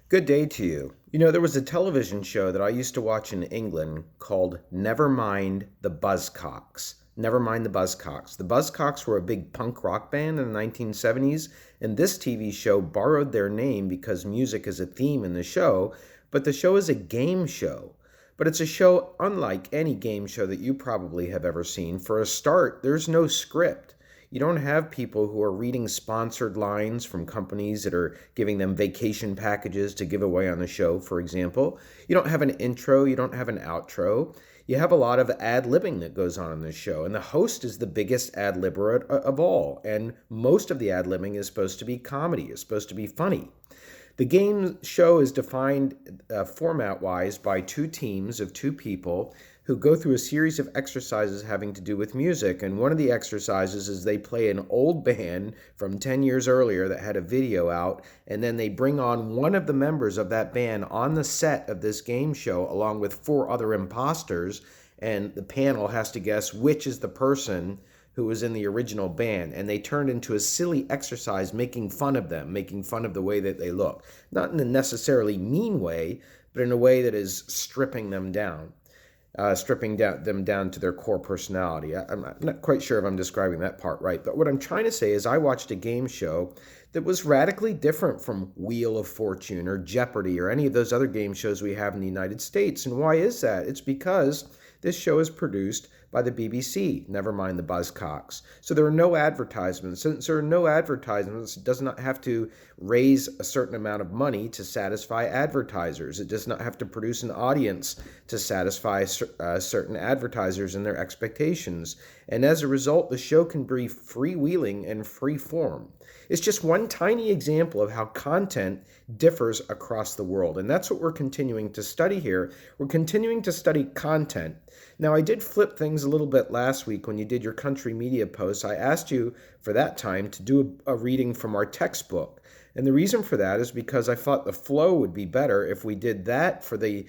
Good day to you. There was a television show that I used to watch in England called Never Mind the Buzzcocks. Never Mind the Buzzcocks. The Buzzcocks were a big punk rock band in the 1970s, and this TV show borrowed their name because music is a theme in the show, but the show is a game show. But it's a show unlike any game show that you probably have ever seen. For a start, there's no script. You don't have people who are reading sponsored lines from companies that are giving them vacation packages to give away on the show, for example. You don't have an intro, you don't have an outro. You have a lot of ad-libbing that goes on in this show, and the host is the biggest ad-libber of all, and most of the ad-libbing is supposed to be comedy, is supposed to be funny. The game show is defined format-wise by two teams of two people who go through a series of exercises having to do with music. And one of the exercises is they play an old band from 10 years earlier that had a video out, and then they bring on one of the members of that band on the set of this game show along with four other imposters, and the panel has to guess which is the person who was in the original band, and they turned into a silly exercise making fun of them, making fun of the way that they look. Not in a necessarily mean way, but in a way that is stripping them down. Them down to their core personality. I'm not quite sure if I'm describing that part right, but what I'm trying to say is I watched a game show that was radically different from Wheel of Fortune or Jeopardy or any of those other game shows we have in the United States. And why is that? It's because this show is produced by the BBC, never mind the Buzzcocks. So there are no advertisements. Since there are no advertisements, it does not have to raise a certain amount of money to satisfy advertisers. It does not have to produce an audience to satisfy certain advertisers and their expectations. And as a result, the show can be freewheeling and free form. It's just one tiny example of how content differs across the world. And that's what we're continuing to study here. We're continuing to study content. Now, I did flip things a little bit last week when you did your country media posts. I asked you for that time to do a reading from our textbook. And the reason for that is because I thought the flow would be better if we did that for the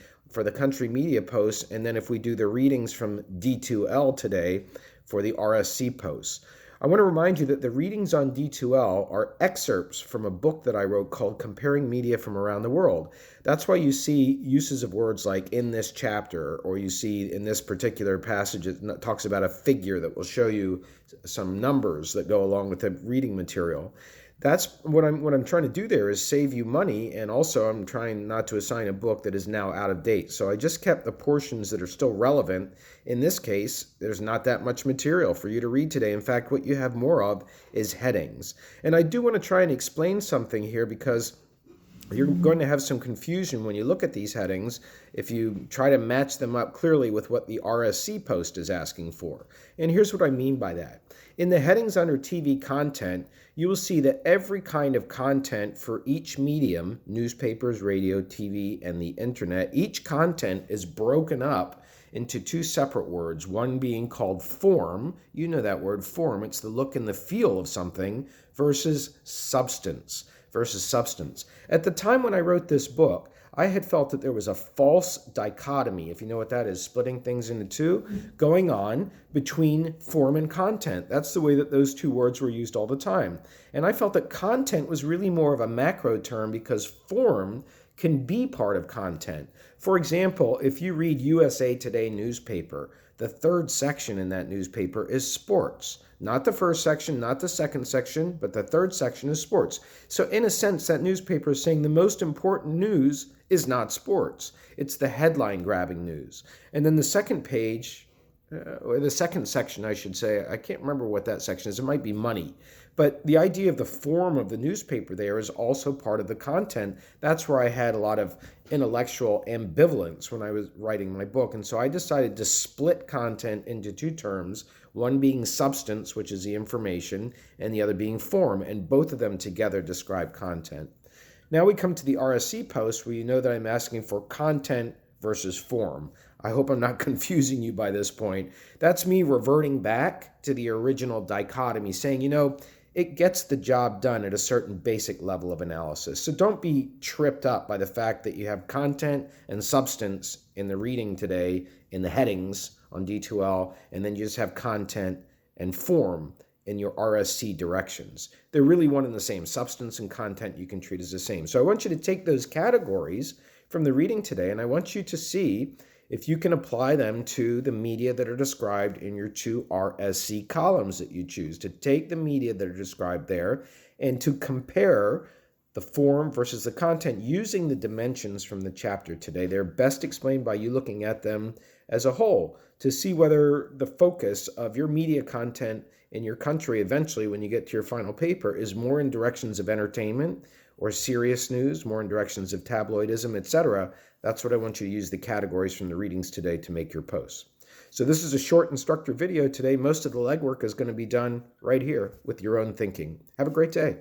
country media posts, and then if we do the readings from D2L today for the RSC posts. I want to remind you that the readings on D2L are excerpts from a book that I wrote called Comparing Media from Around the World. That's why you see uses of words like in this chapter, or you see in this particular passage it talks about a figure that will show you some numbers that go along with the reading material. That's what I'm trying to do there is save you money, and also I'm trying not to assign a book that is now out of date. So I just kept the portions that are still relevant. In this case, there's not that much material for you to read today. In fact, what you have more of is headings. And I do want to try and explain something here because you're going to have some confusion when you look at these headings if you try to match them up clearly with what the RSC Post is asking for. And here's what I mean by that. In the headings under TV content, you will see that every kind of content for each medium, newspapers, radio, TV, and the internet, each content is broken up into two separate words, one being called form. You know that word, form. It's the look and the feel of something versus substance. At the time when I wrote this book, I had felt that there was a false dichotomy, if you know what that is, splitting things into two, going on between form and content. That's the way that those two words were used all the time. And I felt that content was really more of a macro term because form can be part of content. For example, if you read USA Today newspaper, the third section in that newspaper is sports. Not the first section, not the second section, but the third section is sports. So in a sense, that newspaper is saying the most important news is not sports. It's the headline grabbing news. And then the second page, or the second section, I should say, I can't remember what that section is. It might be money. But the idea of the form of the newspaper there is also part of the content. That's where I had a lot of intellectual ambivalence when I was writing my book. And so I decided to split content into two terms, one being substance, which is the information, and the other being form. And both of them together describe content. Now we come to the RSC post where you know that I'm asking for content versus form. I hope I'm not confusing you by this point. That's me reverting back to the original dichotomy, saying, it gets the job done at a certain basic level of analysis. So don't be tripped up by the fact that you have content and substance in the reading today in the headings on D2L, and then you just have content and form and your RSC directions. They're really one and the same. Substance and content you can treat as the same. So I want you to take those categories from the reading today, and I want you to see if you can apply them to the media that are described in your 2 RSC columns that you choose, to take the media that are described there and to compare the form versus the content using the dimensions from the chapter today. They're best explained by you looking at them as a whole to see whether the focus of your media content in your country eventually, when you get to your final paper, is more in directions of entertainment or serious news, more in directions of tabloidism, etc. That's what I want you to use the categories from the readings today to make your posts. So this is a short instructor video today. Most of the legwork is going to be done right here with your own thinking. Have a great day.